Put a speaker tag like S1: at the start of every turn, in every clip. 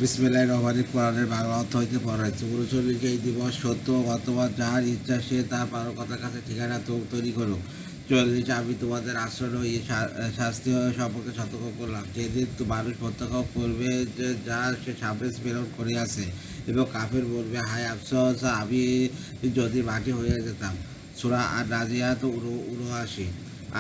S1: বিসমিল্লাহির রহমানির কোরআনের বাংলা অর্থ হইতে পড়া হয়েছে। 39 এই দিবস সত্য অথবা যার ইচ্ছা সে তার পারকতার কাছে ঠিকানা তৈরি করুক। 40 আমি তোমাদের আশ্রয় এই শাস্তি সম্পর্কে সতর্ক করলাম। যেদিন মানুষ প্রত্যক্ষ করবে যে যা সে সামনে প্রেরণ করিয়াছে এবং কাফির বলবে হায় আফসোস, আমি যদি মাটি হয়ে যেতাম। সূরা আর নাজিয়াত ৭৯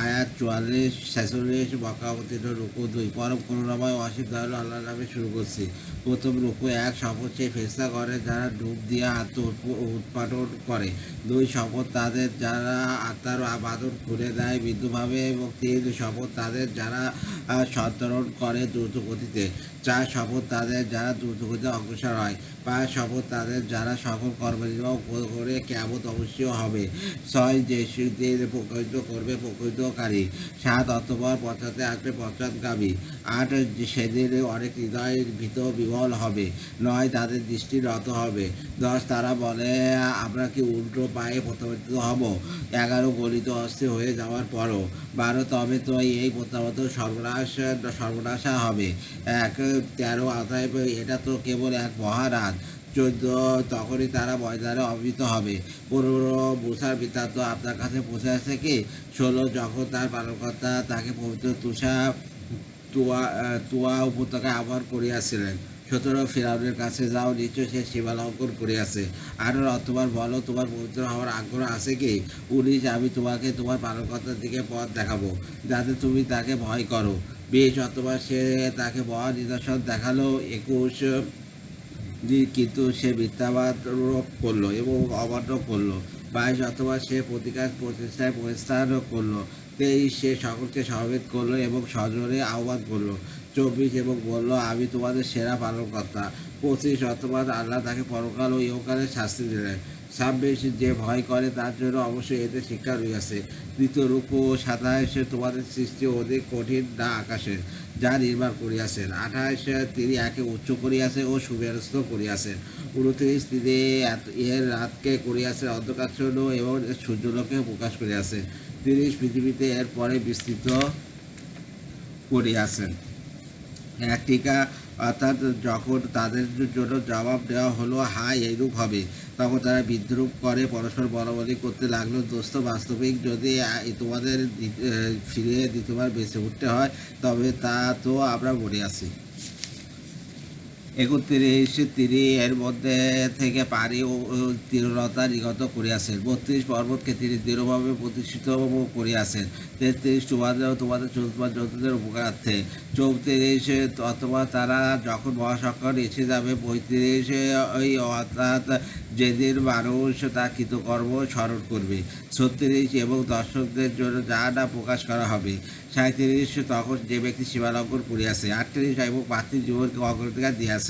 S1: আয়াত ৪৪-৪৬ মক্কা অবতীর্ণ রুকু ২ পরম করুণাময় অসীম দয়ালু আল্লাহর নামে শুরু করছি। প্রথম রুকু ১ শপথ সেই ফেরেশতা করে যারা ডুব দিয়ে আত্ম উৎপাদন করে। ২ শপথ তাদের যারা আত্মার বাঁধন খুলে দেয় মৃদুভাবে এবং ৩ শপথ তাদের যারা সন্তরণ করে দ্রুত গতিতে। ৪ শপথ তাদের যারা দ্রুত গতিতে অগ্রসর হয়। ৫ শপথ তাদের যারা সকল কর্মনির্বাহ করে কিয়ামত অবশ্যই হবে। ৬ যে শিরদের প্রকৃত করবে প্রকৃতকারী। ৭ অতঃপর পশ্চাতে আসবে পশ্চাৎগামী। ৮ সেদিন অনেক হৃদয় ভীত বিহ্বল হবে। ৯ তাদের দৃষ্টি নত হবে। ১০ তারা বলে আমরা কি উল্টো পায়ে প্রত্যাবর্তিত হব। ১১ গলিত অস্থির হয়ে যাওয়ার পরও। ১২ তবে তো এই প্রত্যাবর্ত সর্বনাশা হবে। ১৩ অতএব এটা তো কেবল এক মহারাত। ১৪ তখনই তারা ময়দানে অবহিত হবে। ১৫ মূসার বৃত্তান্ত আপনার কাছে পৌঁছেছে কি। ১৬ যখন তার পালনকর্তা তাকে পবিত্র তুয়া উপত্যকায় আহ্বান করিয়াছিলেন। ১৭ ফিরআউনের কাছে যাও, নিশ্চয় সে সীমা লঙ্ঘন করিয়াছে। ১৮ অতঃপর বলো তোমার পবিত্র হওয়ার আগ্রহ আছে কি। ১৯ আমি তোমাকে তোমার পালনকর্তার দিকে পথ দেখাবো যাতে তুমি তাকে ভয় করো। ২০ অতঃপর সে তাকে মহা নিদর্শন দেখালো। ২১ কিন্তু সে মিথ্যাবাদরোপ করলো এবং অমান্য করলো। ২২ অথবা সে প্রতিকার প্রচেষ্টায় প্রস্থান করলো। ২৩ সে সকলকে সমবেত করলো এবং সজোরে আহ্বান করলো। ২৪ এবং বলল আমি তোমাদের সেরা পালনকর্তা। ২৫ অথবা আল্লাহ তাকে পরকাল ও ইহকালে শাস্তি দিলেন। ২৬ যে ভয় করে তার জন্য অবশ্যই এতে শিক্ষা রইয়াছে। দ্বিতীয় রূপো ২৭ তোমাদের সৃষ্টি অধিক কঠিন না আকাশের যা নির্মাণ করিয়াছেন। ২৮ তিনি একে উচ্চ করিয়াছেন ও সুব্যবস্থ করিয়াছেন। ২৯ তিনি এর রাতকে করিয়াছেন অন্ধকারচ্ছন্ন এবং সূর্যলোকে প্রকাশ করিয়াছেন। ৩০ পৃথিবীতে এর পরে বিস্তৃত করিয়াছেন। টিকা অর্থাৎ যখন তাদের জন্য জবাব দেওয়া হলো হায় এইরূপ হবে, তখন তারা বিদ্রুপ করে পরস্পর বলাবলি করতে লাগলো দোস্ত বাস্তবিক যদি তোমাদের ফিরে দ্বিতীয়বার বেঁচে উঠতে হয় তবে তা তো আমরা মরে আছি। ৩১ তিনি এর মধ্যে থেকে পানি ও তীব্রতা নিগত করিয়াছেন। ৩২ পর্বতকে তিনি দৃঢ়ভাবে প্রতিষ্ঠিত করিয়াছেন। ৩৩ তোমাদের চতুর্থ জন্তুদের উপকারার্থে। ৩৪ অথবা তারা যখন মহাসংকট এসে যাবে। ৩৫ ওই অর্থাৎ যেদিন মানুষ তার কৃতকর্ম স্মরণ করবে। ৩৬ এবং দর্শকদের জন্য যা না প্রকাশ করা হবে। ৩৭ তখন যে ব্যক্তি সীমালঙ্ঘন করিয়াছে। ৩৮ এবং পার্থিব জীবনকে অগ্রাধিকার দিয়াছেন।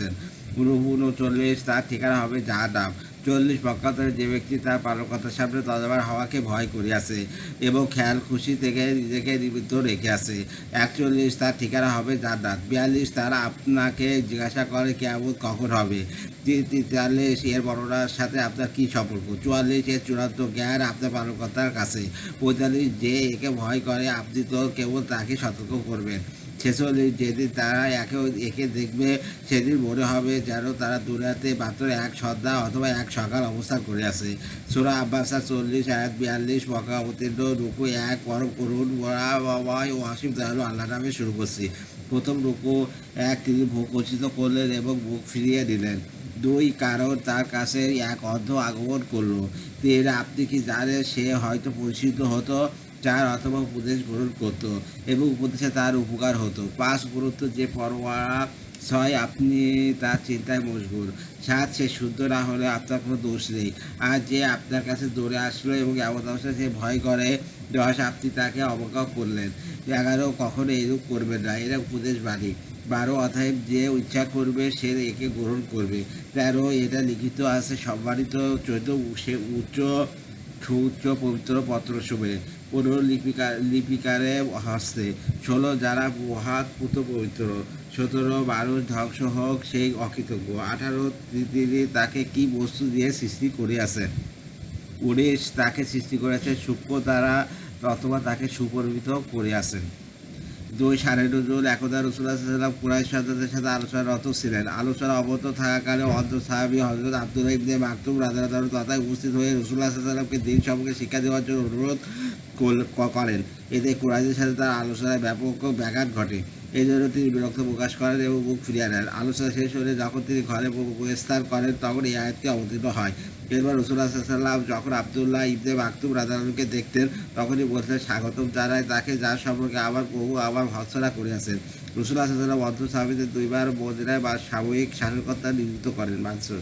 S1: ৩৯ তার ঠিকানা হবে জাহান্নাম। ৪০ পক্ষান্তরে যে ব্যক্তি তার পালনকর্তার সামনে তদবার হওয়াকে ভয় করিয়াছে এবং খেয়াল খুশি থেকে নিজেকে নিবৃত্ত রেখেছে। ৪১ তার ঠিকানা হবে জান্নাত। ৪২ তারা আপনাকে জিজ্ঞাসা করে কিয়ামত কখন হবে। ৪৩ এর বর্ণনার সাথে আপনার কী সম্পর্ক। ৪৪ এর চূড়ান্ত জ্ঞান আপনার পালনকর্তার কাছে। ৪৫ যে একে ভয় করে আপনি তো কেবল তাকে সতর্ক করবেন। ৪৬ যেদিন তারা একে দেখবে সেদিন মনে হবে যেন তারা দুনিয়াতে মাত্র এক সন্ধ্যা অথবা এক সকাল অবস্থান করিয়াছে। সূরা আব্বাসা ৪০ আয়াত ৪২ মক্কা অবতীর্ণ রুকু ১ পরম করুণ ও অসীম দয়ালু আল্লাহর নামে শুরু করছি। প্রথম রুকু ১ তিনি ভূকচিত করলেন এবং মুখ ফিরিয়ে দিলেন। ২ কারণ তার কাছে এক অন্ধ আগমন করল। ৩ আপনি কি জানেন সে হয়তো পরিচিত হতো। ৪ অথবা উপদেশ গ্রহণ করতো এবং উপদেশে তার উপকার হতো। ৫ গুরুত্ব যে পরোয়া। ৬ আপনি তার চিন্তায় মশগুল। ৭ সে শুদ্ধ না হলে আপনার কোনো দোষ নেই। আর যে আপনার কাছে দৌড়ে আসলো এবং এমন অবস্থায় সে ভয় করে। ১০ আপনি তাকে অবজ্ঞা করলেন। ১১ কখনো এরূপ করবেন না, এরা উপদেশ বাণী। ১২ অতএব যে ইচ্ছা করবে সে একে গ্রহণ করবে। ১৩ এটা লিখিত আছে সম্মানিত চৈত্য সে উচ্চ পবিত্র পত্রসমূহে। ১৫ লিপিকারে হস্তে। ১৬ যারা মহাৎ পুত পবিত্র। ১৭ মানুষ ধ্বংস হোক সেই অকৃতজ্ঞ। ১৮ তিনি তাকে কি বস্তু দিয়ে সৃষ্টি করিয়াছেন। ১৯ তাকে সৃষ্টি করেছে সূক্ষ্ম দ্বারা অথবা তাকে সুপরিমিত করিয়াছেন। দুই সারে নজরুল একদা রাসূলুল্লাহ সাল্লাল্লাহু আলাইহি ওয়াসাল্লাম কুরাইশ সর্দারদের সাথে আলোচনারত ছিলেন। আলোচনা অবরত থাকাকালে অন্ধ সাহাবী হযরত আব্দুল্লাহ ইবনে মাকতুম রাদিয়াল্লাহু তাআলা তথায় উপস্থিত হয়ে রাসূলুল্লাহ সাল্লাল্লাহু আলাইহি ওয়াসাল্লামকে দ্বীন সম্পর্কে শিক্ষা দেওয়ার জন্য অনুরোধ করেন। এতে কুরাইশদের সাথে তার আলোচনায় ব্যাপক ব্যাঘাত ঘটে। এই জন্য তিনি বিরক্ত প্রকাশ করেন এবং মুখ ফিরিয়ে নেন। আলোচনা শেষ হলে যখন তিনি ঘরে প্রস্থান করেন তখন এই আয়াতটি অবতীর্ণ হয়। এরপর রাসূলুল্লাহ সাল্লাল্লাহু আলাইহি ওয়াসাল্লাম যখন আব্দুল্লাহ ইবনে মাকতুম রাদিয়াল্লাহু দেখতেন তখনই বলতেন, স্বাগতম জানায় তাকে, যার সম্পর্কে আমার প্রভু আমার ভর্ৎসনা করিয়াছেন। রাসূলুল্লাহ সাল্লাল্লাহু আলাইহি ওয়াসাল্লাম অন্ধ সাহাবীদের দুইবার মদিনায় বা সাময়িক শাসনকর্তা নিযুক্ত করেন। মানসুর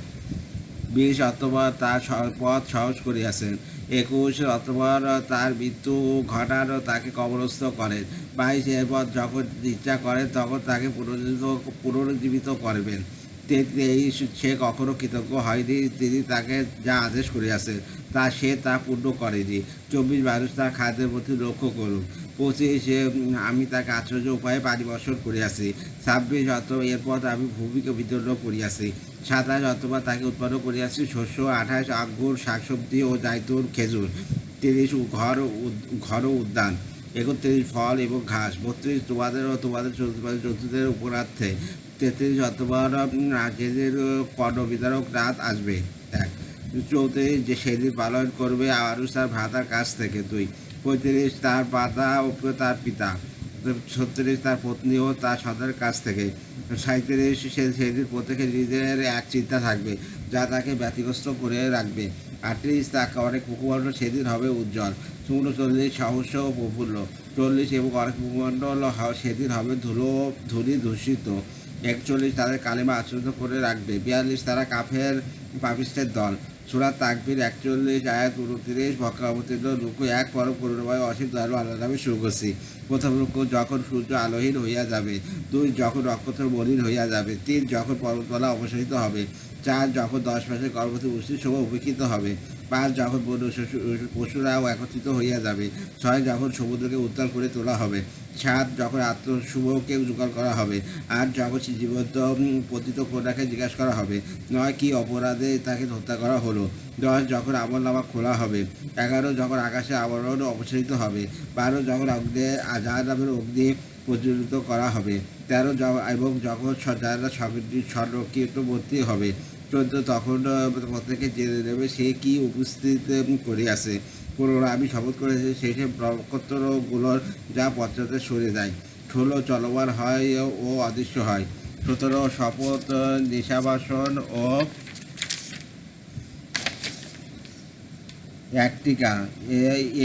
S1: 20 অক্টোবর তার পথ সহজ করিয়াছেন। 21 অক্টোবর তার মৃত্যু ঘটান তাকে কবরস্থ করেন। 22 এরপর যখন ইচ্ছা করেন তখন তাকে পুনরুজ্জীবিত করবেন। 23 সে কখনো কৃতজ্ঞ হয়নি, তিনি তাকে যা আদেশ করিয়াছেন তা পূর্ণ করেনি। 24 মানুষ তার খাদ্যের প্রতি লক্ষ্য করুক। 25 আমি তাকে আশ্চর্য উপায়ে পানি বর্ষণ করিয়াছি। 26 অক্টোবর এরপর আমি ভূমিকে বিদীর্ণ করিয়াছি। 27 অক্টোবর তাকে উৎপন্ন করিয়াছি শস্য। 28 আঙ্গুর, শাকসবজি ও জাইতুন, খেজুর। 30 ঘর ও উদ্যান। 31 ফল এবং ঘাস। 32 তোমাদের ও তোমাদের জন্তুদের উপরার্থে। 33 অক্টোবর যেদিন কর্ণবিদারক রাত আসবে। 1 34 যে সেদিন পালন করবে আরুষ তার ভ্রাতার কাছ থেকে। 2 35 তার মাতা ও তার পিতা। 36 তার পত্নী ও তার সন্তানের কাছ থেকে। 37 সেদিন প্রত্যেকে নিজের এক চিন্তা থাকবে যা তাকে ব্যতিগ্রস্ত করে রাখবে। 38 তাকে অনেক মুখমণ্ডল সেদিন হবে উজ্জ্বল। 39 সহস্র ও প্রফুল্ল। 40 এবং অনেক মুখমণ্ডল সেদিন হবে ধূলি দূষিত। 41 তাদের কালিমা আচরিত করে রাখবে। 42 তারা কাফের পাপিষ্টের দল। সূরা তাকবীর 41 আয়াত 29 মক্কা অবতীর্ণ। রুকু 1 পরম করুণাময় অসীম দয়ালু আল্লাহর নামে শুরু করছি। প্রথম রুকু যখন সূর্য আলোহীন হইয়া যাবে। 2 যখন নক্ষত্র মলিন হইয়া যাবে। 3 যখন পর্বতমালা অপসারিত হবে। 4 যখন 10 মাসের গর্ভবতী পুষ্টির সময় উপেক্ষিত হবে। 5 যখন বন্য পশুরাও একত্রিত হইয়া যাবে। 6 যখন সমুদ্রকে উত্তাল করে তোলা হবে। 7 যখন আত্মশুভকে জোগাড় করা হবে। 8 যখন জীবন্ত পতিত কন্যাকে জিজ্ঞাসা করা হবে। 9 কি অপরাধে তাকে হত্যা করা হলো। 10 যখন আমলনামা খোলা হবে। 11 যখন আকাশে আবরণ অপসারিত হবে। 12 যখন জাহান্নামের অগ্নি প্রজ্বলিত করা হবে। 13 এবং যখন যারা সংরক্ষিতবর্তী হবে। 14 তখন প্রত্যেকে জেনে নেবে সে কি উপস্থিত করিয়াছে। 15 আমি শপথ করেছি সেই সব নক্ষত্রগুলোর যা পশ্চাতে সরে যায়। 16 চলমান হয় ও অদৃশ্য হয়। 17 শপথ নিশাবাসন ও একটিকা।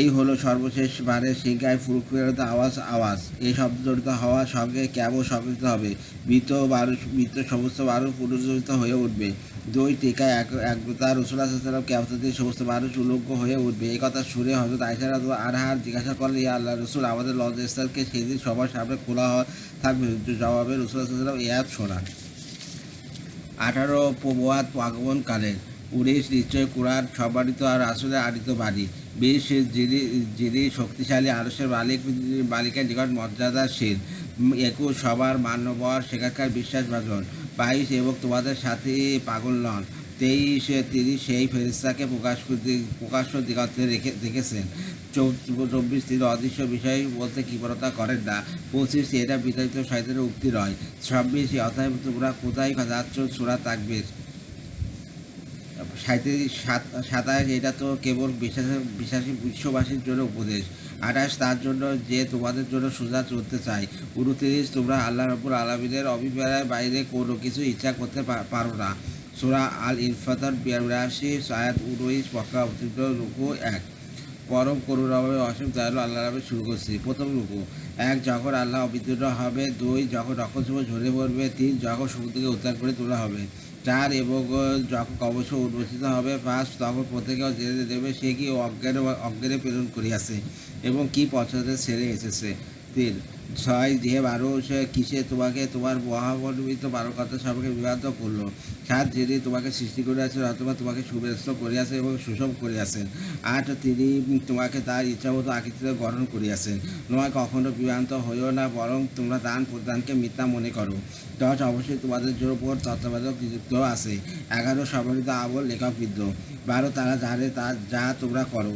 S1: এই হলো সর্বশেষ বারের সিংহায় ফুরফুরাতে আওয়াজ। এই শব্দ জড়িত হওয়ার সঙ্গে কেবল সংযুক্ত হবে। মৃত সমস্ত মানুষ পুনর্জীবিত হয়ে উঠবে। 2 টিকায় একতা রাসূলুল্লাহ সাল্লাল্লাহু আলাইহি ওয়াসাল্লাম কিয়ামতের দিন সমস্ত মানুষ উলঙ্গ হয়ে উঠবে। এই কথা শুনে হযরত আয়েশা রাদিয়াল্লাহু আনহা জিজ্ঞাসা করলেন, ইয়া আল্লাহর রাসূল, আমাদের লজ্জাস্থানকে সেদিন সবার সামনে খোলা থাকবে? জবাবে রাসূলুল্লাহ সাল্লাল্লাহু আলাইহি ওয়াসাল্লাম এই আয়াত শোনা। 18 প্রবাদ আগমনকালের। 19 নিশ্চয় কুরআন সম্মানিত আর রাসূলের আনিত বাণী। 20 যিনি শক্তিশালী আরশের মালিকের নিকট মর্যাদাশীল। 21 সবার মান্যবর সেখানকার বিশ্বাসভাজন। 22 এবং তোমাদের সাথে পাগল নন। 23 তিনি সেই ফেরেশতাকে প্রকাশ্য দিগন্তে দেখেছেন। 24 তিনি অদৃশ্য বিষয় বলতে কৃপণতা করেন না। 25 এটা বিতাড়িত শয়তানের উক্তি নয়। 26 অতএব তোমরা কোথায় যাচ্ছ? সূরা তাকবীর 27 এটা তো কেবল বিশ্বাসী বিশ্ববাসীর জন্য উপদেশ। 28 তার জন্য যে তোমাদের জন্য সোজা চলতে চায়। 29 তোমরা আল্লাহ রাব্বুল আলামিনের অভিপ্রায়ের বাইরে কোনো কিছু ইচ্ছা করতে পারো না। সূরা আল ইনফাতর 82 আয়াত 19 মক্কা অবতীর্ণ। রুকু 1 পরম করুণাময় অসীম দয়ালু আল্লাহ নামে শুরু করছি। প্রথম রুকু। 1 যখন আল্লাহ অবতীর্ণ হবে। 2 যখন নক্ষত্র ঝরে পড়বে। 3 যখন সমুদ্রকে উদ্ধার করে তোলা হবে। 4 এবং যখন কবচ উন্মোচিত হবে। 5 তখন প্রত্যেকেও জেনে দেবে সে কি অজ্ঞানে প্রেরণ করিয়াছে এবং কি পশ্চাতে ছেড়ে এসেছে। 3 6 যে মানুষ কিসে তোমাকে তোমার মহামণ্ডিত মানবতা সম্পর্কে বিভ্রান্ত করল। 7 যিনি তোমাকে সৃষ্টি করিয়াছেন অথবা তোমাকে সুব্যস্ত করিয়াছেন এবং সুষম করিয়াছেন। 8 তিনি তোমাকে তার ইচ্ছামতো আকৃতিতে গঠন করিয়াছেন। 9 কখনো বিভ্রান্ত হইও না, বরং তোমরা দান প্রদানকে মিথ্যা মনে করো। 10 অবশ্যই তোমাদের জন্য উপর তত্ত্বাবধায়ক নিযুক্ত আছে। 11 সম্মানিত আমল লেখকবৃন্দ। 12 তারা জানে যা তোমরা করো।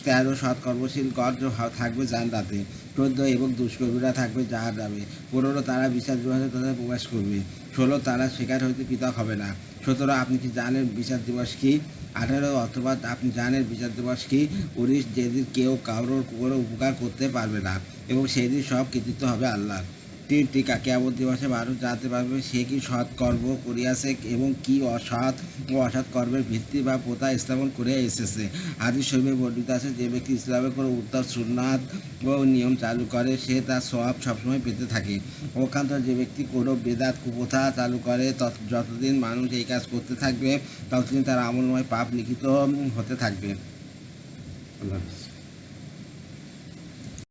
S1: 13 সৎকর্মশীল গণ থাকবে জান্নাতে। 14 এবং দুষ্কর্মীরা থাকবে জাহান্নামে। 15 তারা বিচার দিবসে তাদের প্রবেশ করবে। 16 তারা সেখান হইতে পৃথক হবে না। 17 আপনি কি জানেন বিচার দিবস কি? 18 অথবা আপনি জানেন বিচার দিবস কি? 19 যেদিন কেউ কারোর কোনো উপকার করতে পারবে না এবং সেই দিন সব কৃতিত্ব হবে আল্লাহর। 3 টিকা কিয়ামত দিবসে মানুষ জানতে পারবে সে কি সৎ কর্ম করিয়াছে এবং কি অসৎ ও অসৎ কর্মের ভিত্তি বা প্রথা স্থাপন করে এসেছে। হাদিস শরীফে বর্ণিত আছে, যে ব্যক্তি ইসলামের কোনো উত্তর সুন্নাত ও নিয়ম চালু করে সে তার সওয়াব সবসময় পেতে থাকে। ওখানকার যে ব্যক্তি কোনো বেদাত কুপ্রথা চালু করে যতদিন মানুষ এই কাজ করতে থাকবে ততদিন তার আমলময় পাপ লিখিত হতে থাকবে। আল্লাহ হাফেজ।